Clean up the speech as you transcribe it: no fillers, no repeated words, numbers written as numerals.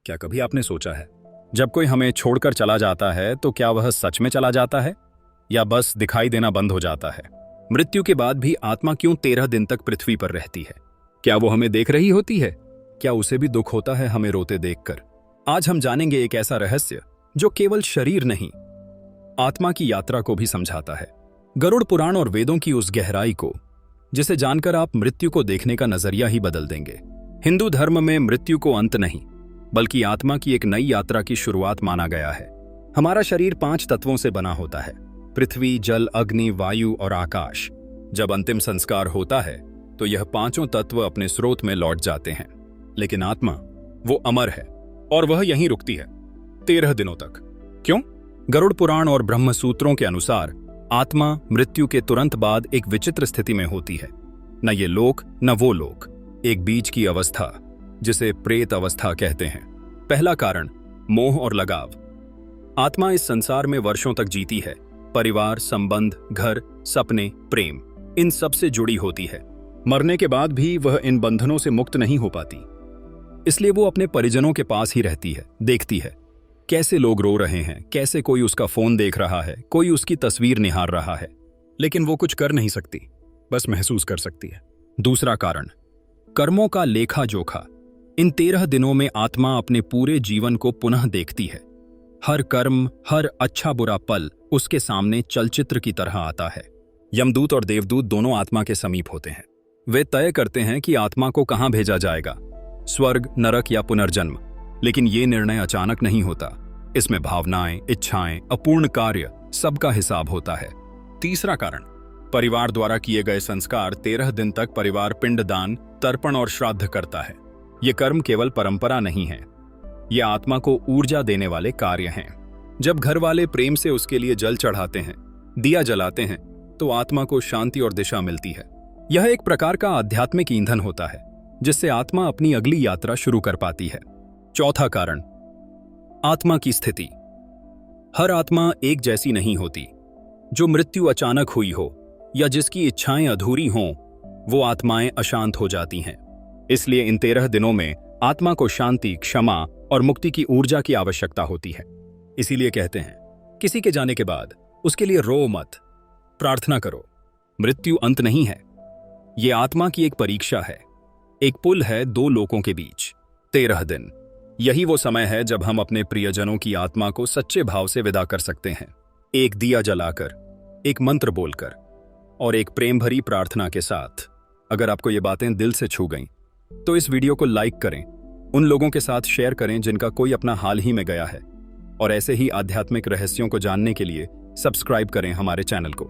क्या कभी आपने सोचा है, जब कोई हमें छोड़कर चला जाता है तो क्या वह सच में चला जाता है या बस दिखाई देना बंद हो जाता है? मृत्यु के बाद भी आत्मा क्यों 13 दिन तक पृथ्वी पर रहती है? क्या वो हमें देख रही होती है? क्या उसे भी दुख होता है हमें रोते देखकर? आज हम जानेंगे एक ऐसा रहस्य जो केवल शरीर नहीं, आत्मा की यात्रा को भी समझाता है। गरुड़ पुराण और वेदों की उस गहराई को जिसे जानकर आप मृत्यु को देखने का नजरिया ही बदल देंगे। हिंदू धर्म में मृत्यु को अंत नहीं, बल्कि आत्मा की एक नई यात्रा की शुरुआत माना गया है। हमारा शरीर 5 तत्वों से बना होता है: पृथ्वी, जल, अग्नि, वायु और आकाश। जब अंतिम संस्कार होता है तो यह 5 तत्व अपने स्रोत में लौट जाते हैं। लेकिन आत्मा, वो अमर है और वह यहीं रुकती है 13 दिनों तक। क्यों? गरुड़ पुराण और ब्रह्म सूत्रों के अनुसार आत्मा मृत्यु के तुरंत बाद एक विचित्र स्थिति में होती है। न ये लोक न वो लोक, एक बीच की अवस्था जिसे प्रेत अवस्था कहते हैं। पहला कारण, मोह और लगाव। आत्मा इस संसार में वर्षों तक जीती है। परिवार, संबंध, घर, सपने, प्रेम, इन सब से जुड़ी होती है। मरने के बाद भी वह इन बंधनों से मुक्त नहीं हो पाती। इसलिए वो अपने परिजनों के पास ही रहती है, देखती है कैसे लोग रो रहे हैं, कैसे कोई उसका फोन देख रहा है, कोई उसकी तस्वीर निहार रहा है। लेकिन वो कुछ कर नहीं सकती, बस महसूस कर सकती है। दूसरा कारण, कर्मों का लेखा जोखा। इन 13 दिनों में आत्मा अपने पूरे जीवन को पुनः देखती है। हर कर्म, हर अच्छा बुरा पल उसके सामने चलचित्र की तरह आता है। यमदूत और देवदूत दोनों आत्मा के समीप होते हैं। वे तय करते हैं कि आत्मा को कहां भेजा जाएगा, स्वर्ग, नरक या पुनर्जन्म। लेकिन ये निर्णय अचानक नहीं होता। इसमें भावनाएं, इच्छाएं, अपूर्ण कार्य, सबका हिसाब होता है। तीसरा कारण, परिवार द्वारा किए गए संस्कार। 13 दिन तक परिवार पिंडदान, तर्पण और श्राद्ध करता है। ये कर्म केवल परंपरा नहीं है, ये आत्मा को ऊर्जा देने वाले कार्य हैं। जब घर वाले प्रेम से उसके लिए जल चढ़ाते हैं, दिया जलाते हैं, तो आत्मा को शांति और दिशा मिलती है। यह एक प्रकार का आध्यात्मिक ईंधन होता है जिससे आत्मा अपनी अगली यात्रा शुरू कर पाती है। चौथा कारण, आत्मा की स्थिति। हर आत्मा एक जैसी नहीं होती। जो मृत्यु अचानक हुई हो या जिसकी इच्छाएं अधूरी हों, वो आत्माएं अशांत हो जाती हैं। इसलिए इन 13 दिनों में आत्मा को शांति, क्षमा और मुक्ति की ऊर्जा की आवश्यकता होती है। इसीलिए कहते हैं, किसी के जाने के बाद उसके लिए रो मत, प्रार्थना करो। मृत्यु अंत नहीं है, ये आत्मा की एक परीक्षा है, एक पुल है 2 लोकों के बीच। 13 दिन, यही वो समय है जब हम अपने प्रियजनों की आत्मा को सच्चे भाव से विदा कर सकते हैं। एक दिया जलाकर, एक मंत्र बोलकर और एक प्रेम भरी प्रार्थना के साथ। अगर आपको ये बातें दिल से छू गईं, तो इस वीडियो को लाइक करें, उन लोगों के साथ शेयर करें जिनका कोई अपना हाल ही में गया है। और ऐसे ही आध्यात्मिक रहस्यों को जानने के लिए सब्सक्राइब करें हमारे चैनल को।